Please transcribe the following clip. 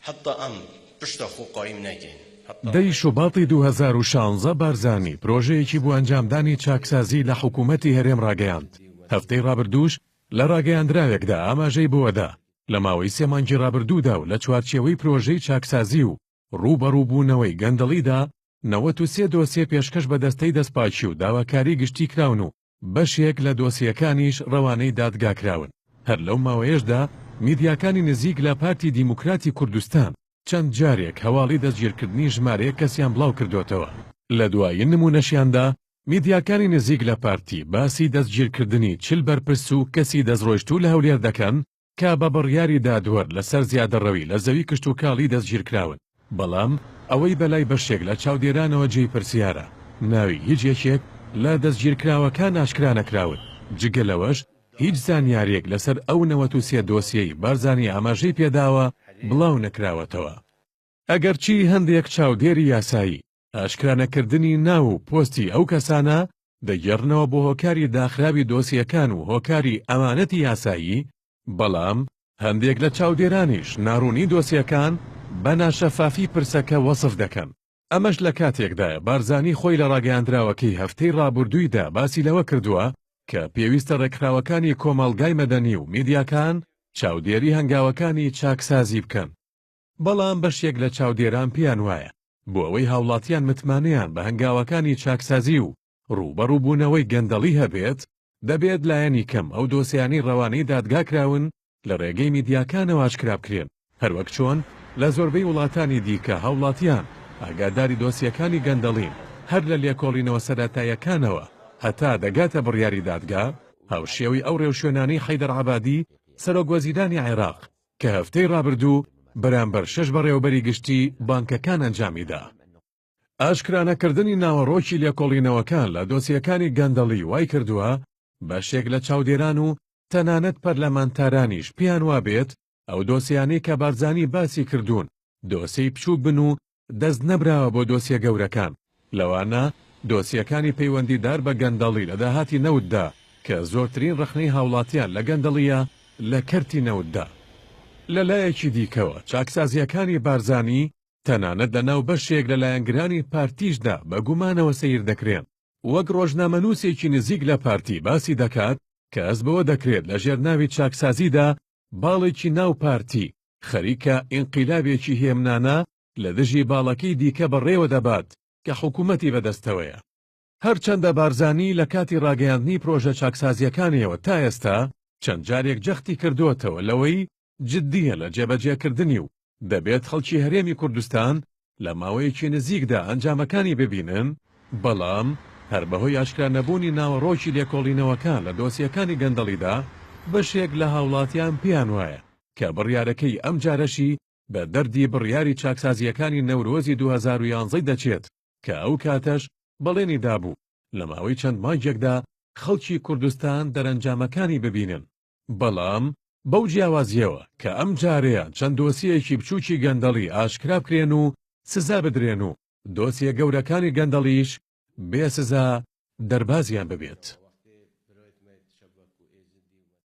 حتى ئەم پشتە خۆ قایم نەکەین. دەی شوباڵی 2016 بارزانی پرۆژەیەکی بۆ ئەنجامدانی چاکسازی لە حکوومەتی هەرێم ڕاگەیاند. هەفتەی ڕابردووش لە ڕاگەیاندراوێکدا ئاماژەی بۆوەدا لە ماوەی 3 مانگی ڕابردوودا و لە چوارچێوەی پرۆژەی چاکسازی و ڕوبەڕووبوونەوەی گەندەڵیدا 93 دۆسیە پێشکەش بە دەستەی دەستپاچی و داواکاری گشتی کراون و بەشێک لە دۆسیەکانیش ڕەوانەی دادگاکراون. هەر لەو ماوەیەشدا میدیاکانی نزیک لە پارتی دیموکراتی کوردستان چەند جارێک هەواڵی دەستگیرکردنی ژمارەیە کەسیان بڵاو کردوتەوە. لە دوایین نمونەشیاندا میدیاکانی نزیک لە پارتی باسی دەستگیرکردنی چل بەرپرس و کەسی دەستڕۆیشتوو لە هەولێر دەکەن کە بە بڕیاری دادوەر لەسەر زیادەڕەوی لە زەوی کشت و کاڵی دەستگیرکراون. بەڵام ئەوەی بەلای بەشێک لە چاودێرانەوە جێی پرسیارە ناوی هیچ یەکێک لە دەستگیرکراوەکان ئاشکرا نەکراون. جگەلەوەش هیچ زانیاریەک لەسەر ئەو 93 دۆسیەی بارزانی ئاماژەی پێداوە بڵاو نەکراوەتەوە. ئەگەرچی هەندێک چاودێری یاسایی ئاشکرانەکردنی ناو و پۆستی ئەو کەسانە دەگەڕنەوە بۆ هۆکاری داخراوی دۆسیەکان و هۆکاری ئەمانەتی یاسایی، بەڵام هەندێک لە چاودێرانیش ناڕوونی دۆسیەکان بە ناشەفافی پرسەکە وەسف دەکەن. ئەمەش لە کاتێکدایە بارزانی خۆی لە ڕاگەیاندراوەکەی هەفتەی ڕابردوویدا باسی لەوە کردووە کە پێویستە ڕێکخراوەکانی کۆمەڵگای مەدەنی و میدیاکان چاودێری هەنگاوەکانی چاکسازی بکەن. بەڵام بەشێک لە چاودێران پێیان وایە بۆ ئەوەی هاوڵاتیان متمانەیان بە هەنگاوەکانی چاکسازی و ڕوبەڕووبوونەوەی گەندەڵی هەبێت، دەبێت لایەنی کەم ئەو دۆسیانی ڕەوانەی دادگاکراون لە ڕێگەی میدیاکانەوە ئاشکرا بکرێن، هەروەک چۆن لە زۆربەی وڵاتانی دیکە هاوڵاتیان ئاگاداری دۆسیەکانی گەندەڵین هەر لە لێکۆڵینەوە سەرەتاییەکانەوە هەتا دەگاتە بڕیاری دادگا. هاوشێوەی ئەو ڕێوشوێنانەی حەیدەر عەبادی سەرۆکوەزیرانی عێراق کە هەفتەی ڕابردوو بەرامبەر 6 بەڕێوەبەری گشتی بانکەکان ئەنجامیدا. ئاشکرانەکردنی ناوەڕۆکی لێکۆڵینەوەکان لە دۆسیەکانی گەندەڵی وای کردووە بەشێک لە چاودێران و تەنانەت پەرلەمانتارانیش پێیان وابێت ئەو دۆسیانەی کە بارزانی باسی کردوون دۆسیەی بچووک بن و دەست نەبراوە بۆ دۆسیە گەورەکان، لەوانە دۆسیەکانی پەیوەندیدار بە گەندەڵی لە داهاتی نەوتدا کە زۆرترین ڕخنەی هاوڵاتیان لە گەندەڵیە لە کەرتی نەوتدا. لەلایەکی دیکەوە چاکسازیەکانی بارزانی تەنانەت لەناو بەشێک لە لایەنگرانی پارتیشدا بە گومانەوە سەیر دەکرێن. وەک ڕۆژنامەنووسێکی نزیک لە پارتی باسی دەکات کە ئەس بەوە دەکرێت لە ژێرناوی چاکسازیدا باڵێکی ناو پارتی خەریکە ئینقیلابێکی هێمنانە لە دژی باڵەکەی دیکە بەڕێوە دەبات کە حکوومەتی بەدەستەوەیە. هەرچەندە بارزانی لە کاتی ڕاگەیاندنی پرۆژە چاکسازیەکانیەوە تا ئێستا چەند جارێک جەختی کردوتەوە لەوەی جددیە لە جێبەجێکردنی و دەبێت خەڵکی هەرێمی کوردستان لە ماوەیەکی نزیکدا ئەنجامەکانی ببینن، بەڵام هەر بەهۆی ئاشکرا نەبوونی ناوەڕۆکی لێکۆڵینەوەکان لە دۆسیەکانی گەندەڵیدا بەشێک لە هاوڵاتیان پێیان وایە کە بڕیارەکەی ئەم جارەشی بە دەردی بڕیاری چاکسازیەکانی نەورۆزی 2011 دەچێت کە ئەو کاتەش بەڵێنی دابوو لە ماوەی چەند مانگێکدا خەڵکی کوردستان دەرەنجامەکانی ببینن. بەڵام بەو جیاوازیەوە کە ئەم جارەیە چەند دۆسیەکی بچووکی گەندەڵی ئاشکرا بکرێن و سزا بدرێن و دۆسیە گەورەکانی گەندەڵیش بێ سزا دەربازیان ببێت.